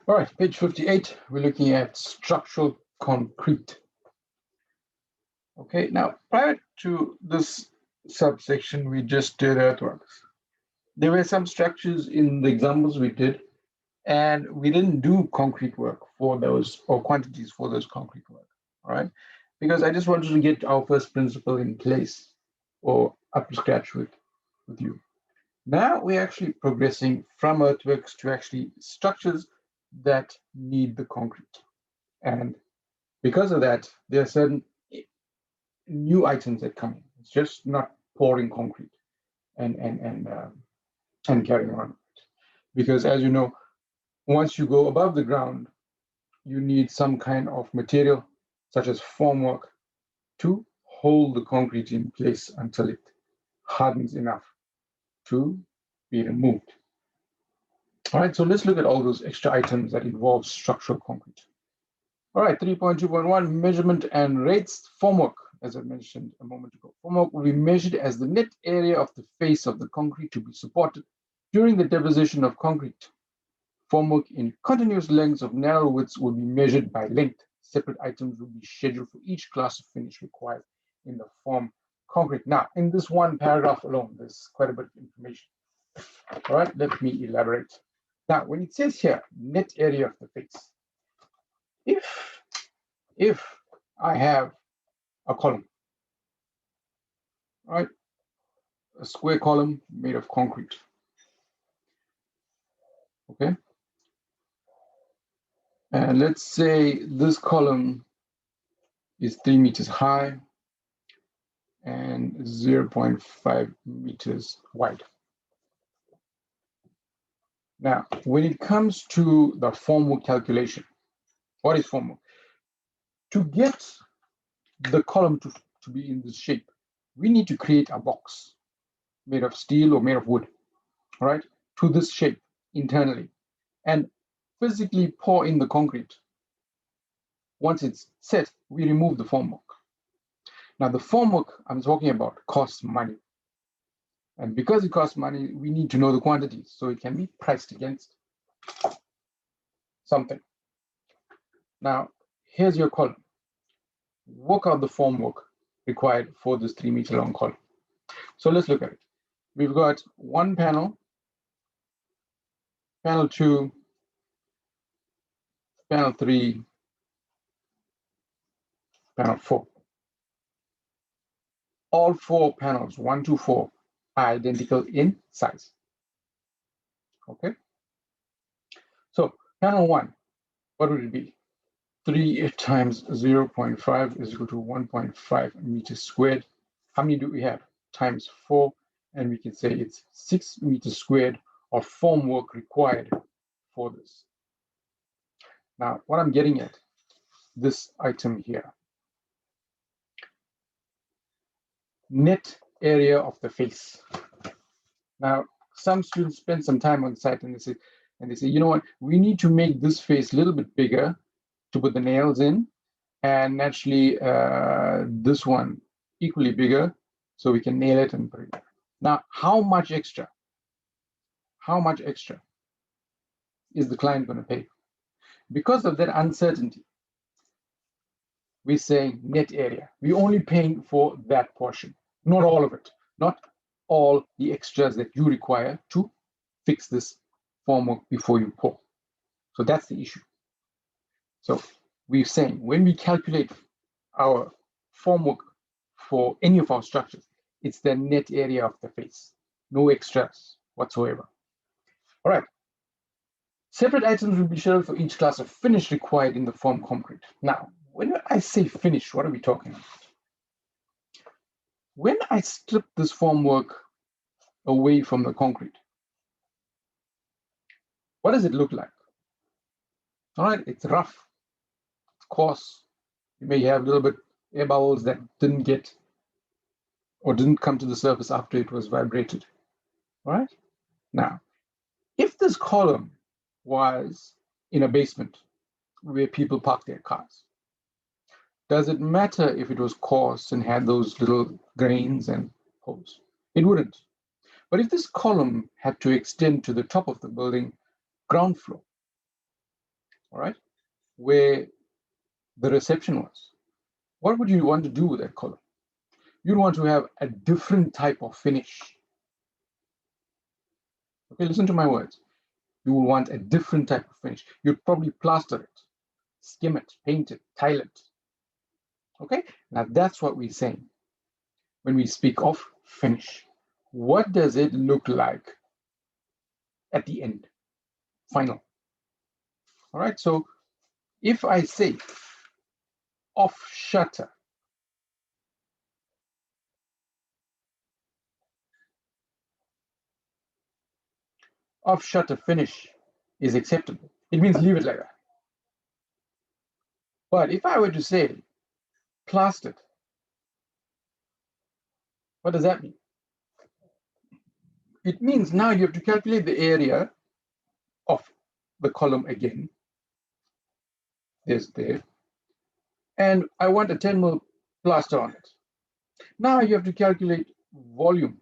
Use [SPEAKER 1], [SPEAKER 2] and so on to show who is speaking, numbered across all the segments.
[SPEAKER 1] All right, page 58, we're looking at structural concrete. Okay, now prior to this subsection, we just did earthworks. There were some structures in the examples we did, and we didn't do concrete work for those or quantities for those concrete work. All right, because I just wanted to get our first principle in place or up to scratch with you. Now we're actually progressing from earthworks to actually structures that need the concrete. And because of that, there are certain new items that come in. It's just not pouring concrete and carrying on. Because as you know, once you go above the ground, you need some kind of material, such as formwork, to hold the concrete in place until it hardens enough to be removed. All right, so let's look at all those extra items that involve structural concrete. All right, 3.2.1, measurement and rates. Formwork, as I mentioned a moment ago. Formwork will be measured as the net area of the face of the concrete to be supported during the deposition of concrete. Formwork in continuous lengths of narrow widths will be measured by length. Separate items will be scheduled for each class of finish required in the form concrete. Now, in this one paragraph alone, there's quite a bit of information. All right, let me elaborate. Now, when it says here, net area of the face, if I have a column, right, a square column made of concrete, okay, and let's say this column is 3 meters high and 0.5 meters wide. Now, when it comes to the formwork calculation, what is formwork? To get the column to be in this shape, we need to create a box made of steel or made of wood, all right, to this shape internally, and physically pour in the concrete. Once it's set, we remove the formwork. Now, the formwork I'm talking about costs money. And because it costs money, we need to know the quantities so it can be priced against something. Now, here's your column. Work out the formwork required for this 3 meter long column. So let's look at it. We've got one panel, panel 2, panel 3, panel 4. All 4 panels, 1 to 4, are identical in size. Okay. So panel 1, what would it be? 3 times 0.5 is equal to 1.5 meters squared. How many do we have? Times 4, and we can say it's 6 meters squared of formwork required for this. Now, what I'm getting at, this item here, net area of the face. Now, some students spend some time on site and they say, you know what, we need to make this face a little bit bigger to put the nails in, and naturally this one equally bigger so we can nail it and put it there. Now, how much extra is the client going to pay? Because of that uncertainty, we're saying net area. We're only paying for that portion, not all of it, not all the extras that you require to fix this formwork before you pour. So that's the issue. So we're saying when we calculate our formwork for any of our structures, it's the net area of the face, no extras whatsoever. All right. Separate items will be scheduled for each class of finish required in the form concrete. Now, when I say finish, what are we talking about? When I strip this formwork away from the concrete, what does it look like? All right, it's rough, it's coarse. You may have a little bit air bubbles that didn't get or didn't come to the surface after it was vibrated. All right. Now, if this column was in a basement where people park their cars, does it matter if it was coarse and had those little grains and holes? It wouldn't. But if this column had to extend to the top of the building, ground floor, all right, where the reception was. What would you want to do with that column? You'd want to have a different type of finish. Okay, listen to my words. You will want a different type of finish. You'd probably plaster it, skim it, paint it, tile it. Okay, now that's what we're saying when we speak of finish. What does it look like at the end? Final. All right, so if I say off shutter, off shutter finish is acceptable. It means leave it like that. But if I were to say plastered, what does that mean? It means now you have to calculate the area of the column again. There's there. And I want a 10 mil plaster on it. Now you have to calculate volume.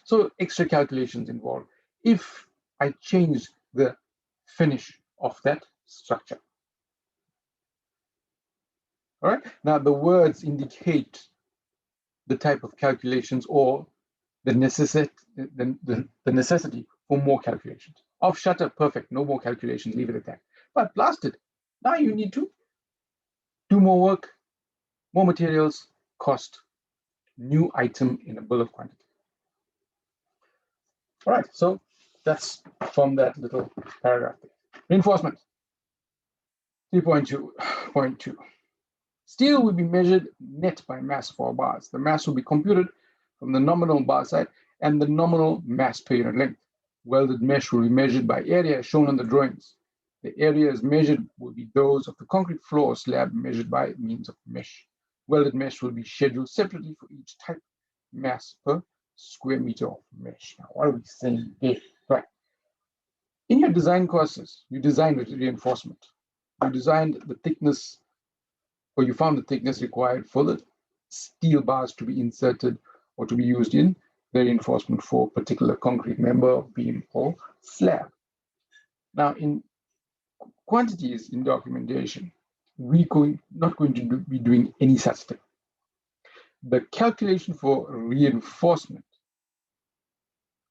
[SPEAKER 1] So extra calculations involved if I change the finish of that structure. All right. Now the words indicate the type of calculations or the necessity for more calculations. Off shutter, perfect, no more calculations, leave it at that. But plastered, now you need to do more work, more materials, cost, new item in a bill of quantity. All right, so that's from that little paragraph there. Reinforcement, 3.2.2. Steel will be measured net by mass for bars. The mass will be computed from the nominal bar side and the nominal mass per unit length. Welded mesh will be measured by area shown on the drawings. The areas measured will be those of the concrete floor slab measured by means of mesh. Welded mesh will be scheduled separately for each type, mass per square meter of mesh. Now, what are we saying here? Right. In your design courses, you designed with reinforcement. You designed the thickness, or you found the thickness required for the steel bars to be inserted or to be used in the reinforcement for a particular concrete member, beam, or slab. Now, in quantities in documentation, we're not going to be doing any such thing. The calculation for reinforcement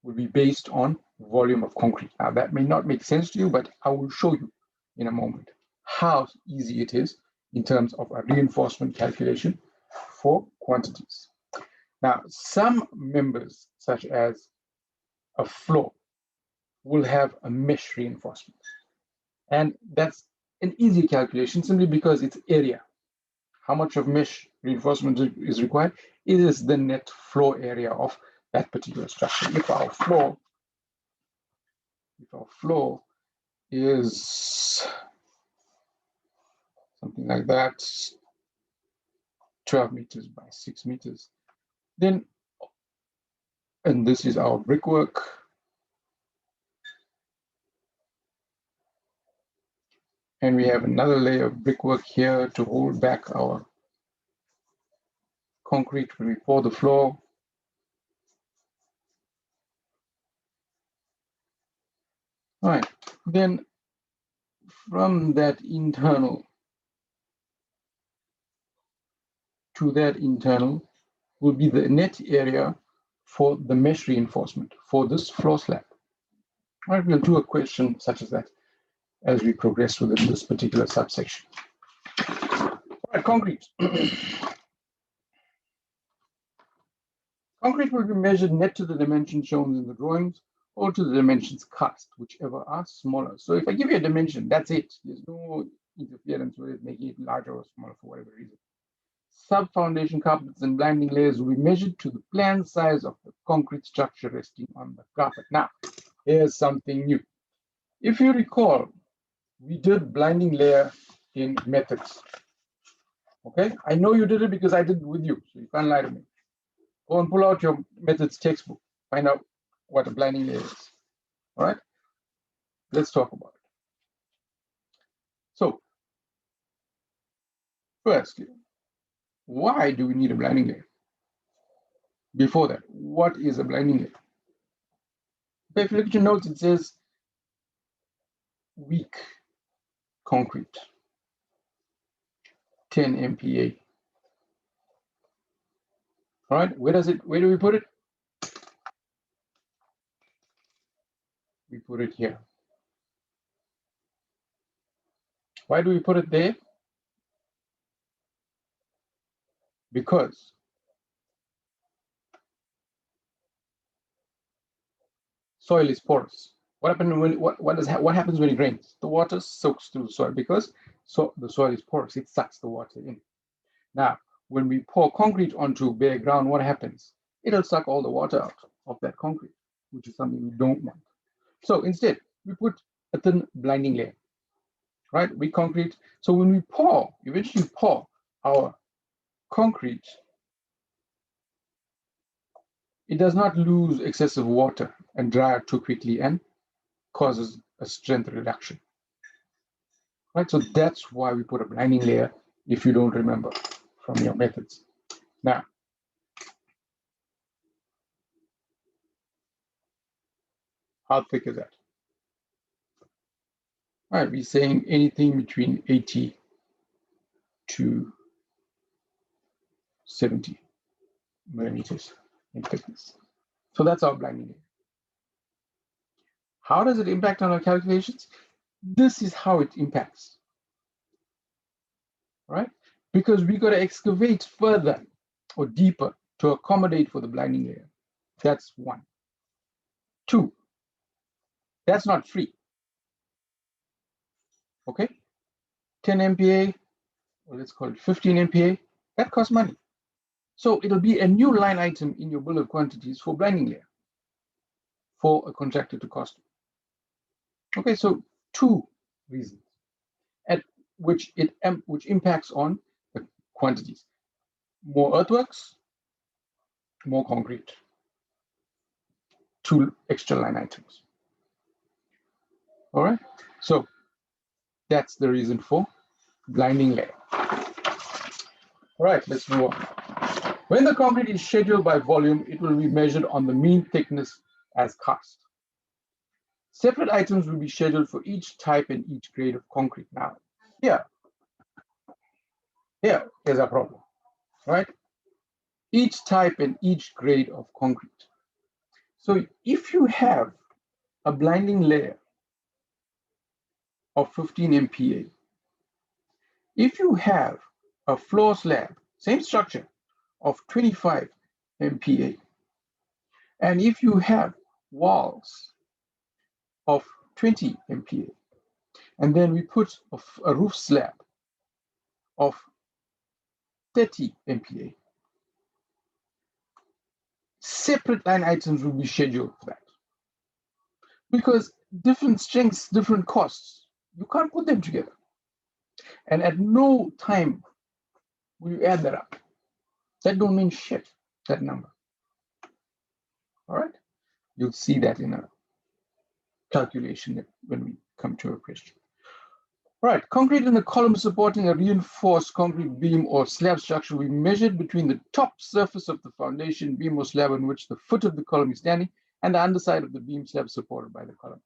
[SPEAKER 1] will be based on volume of concrete. Now, that may not make sense to you, but I will show you in a moment how easy it is in terms of a reinforcement calculation for quantities. Now, some members, such as a floor, will have a mesh reinforcement. And that's an easy calculation simply because it's area. How much of mesh reinforcement is required? It is the net floor area of that particular structure. If our floor is something like that, 12 meters by 6 meters, then, and this is our brickwork, and we have another layer of brickwork here to hold back our concrete when we pour the floor. All right, then from that internal to that internal will be the net area for the mesh reinforcement for this floor slab. All right, we'll do a question such as that as we progress within this particular subsection. All right, concrete. Concrete will be measured net to the dimensions shown in the drawings or to the dimensions cast, whichever are smaller. So if I give you a dimension, that's it. There's no interference with it, making it larger or smaller for whatever reason. Sub-foundation carpets and blinding layers will be measured to the planned size of the concrete structure resting on the carpet. Now, here's something new. If you recall, we did blinding layer in methods. Okay, I know you did it because I did it with you, so you can't lie to me. Go and pull out your methods textbook, find out what a blinding layer is. All right, let's talk about it. So, firstly, why do we need a blinding layer? Before that, what is a blinding layer? Okay, if you look at your notes, it says weak concrete, 10 MPa. All right, where do we put it? We put it here. Why do we put it there? Because soil is porous. What happens when it rains? The water soaks through the soil because the soil is porous. It sucks the water in. Now, when we pour concrete onto bare ground, what happens? It'll suck all the water out of that concrete, which is something we don't want. So instead, we put a thin blinding layer, right? We concrete. So when we eventually pour our concrete, it does not lose excessive water and dry out too quickly and causes a strength reduction, right? So that's why we put a blinding layer, if you don't remember from your methods. Now, how thick is that? All right, we're saying anything between 80 to 70 millimeters in thickness. So that's our blinding layer. How does it impact on our calculations? This is how it impacts, right? Because we got to excavate further or deeper to accommodate for the blinding layer. That's one. Two, that's not free. Okay, 10 MPa, or let's call it 15 MPa, that costs money. So it'll be a new line item in your bill of quantities for blinding layer for a contractor to cost. Okay, so two reasons at which impacts on the quantities. More earthworks, more concrete, two extra line items. All right, so that's the reason for blinding layer. All right, let's move on. When the concrete is scheduled by volume, it will be measured on the mean thickness as cast. Separate items will be scheduled for each type and each grade of concrete. Now, here's our problem, right? Each type and each grade of concrete. So if you have a blinding layer of 15 MPa, if you have a floor slab, same structure, of 25 MPa, and if you have walls of 20 MPa, and then we put a roof slab of 30 MPa, separate line items will be scheduled for that. Because different strengths, different costs, you can't put them together. And at no time will you add that up. That don't mean shit, that number. All right? You'll see that in a calculation when we come to a question. All right, concrete in the column supporting a reinforced concrete beam or slab structure will be measured between the top surface of the foundation beam or slab on which the foot of the column is standing and the underside of the beam slab supported by the column.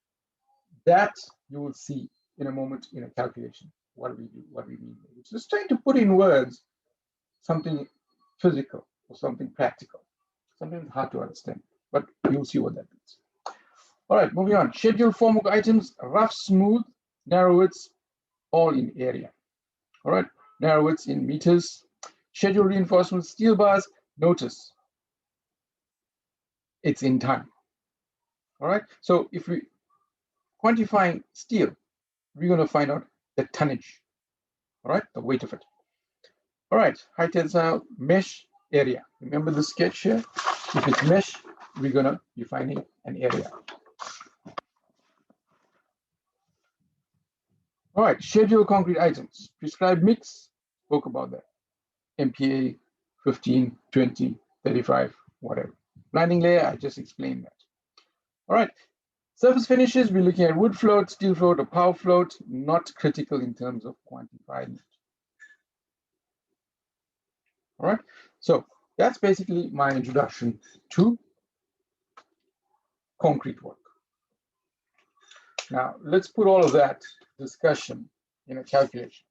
[SPEAKER 1] That you will see in a moment in a calculation. What do we do? What do we mean? It's just trying to put in words something physical or something practical. Something hard to understand, but you'll see what that means. All right, moving on. Scheduled formwork items, rough, smooth, narrow widths, all in area. All right, narrow widths in meters. Scheduled reinforcement steel bars, notice it's in time. All right, so if we quantifying steel, we're going to find out the tonnage, all right, the weight of it. All right, high tensile mesh area. Remember the sketch here? If it's mesh, we're going to be finding an area. All right, schedule concrete items. Prescribed mix, spoke about that. MPa, 15, 20, 35, whatever. Blinding layer, I just explained that. All right, surface finishes, we're looking at wood float, steel float, or power float, not critical in terms of quantifying it. All right, so that's basically my introduction to concrete work. Now, let's put all of that discussion in a calculation.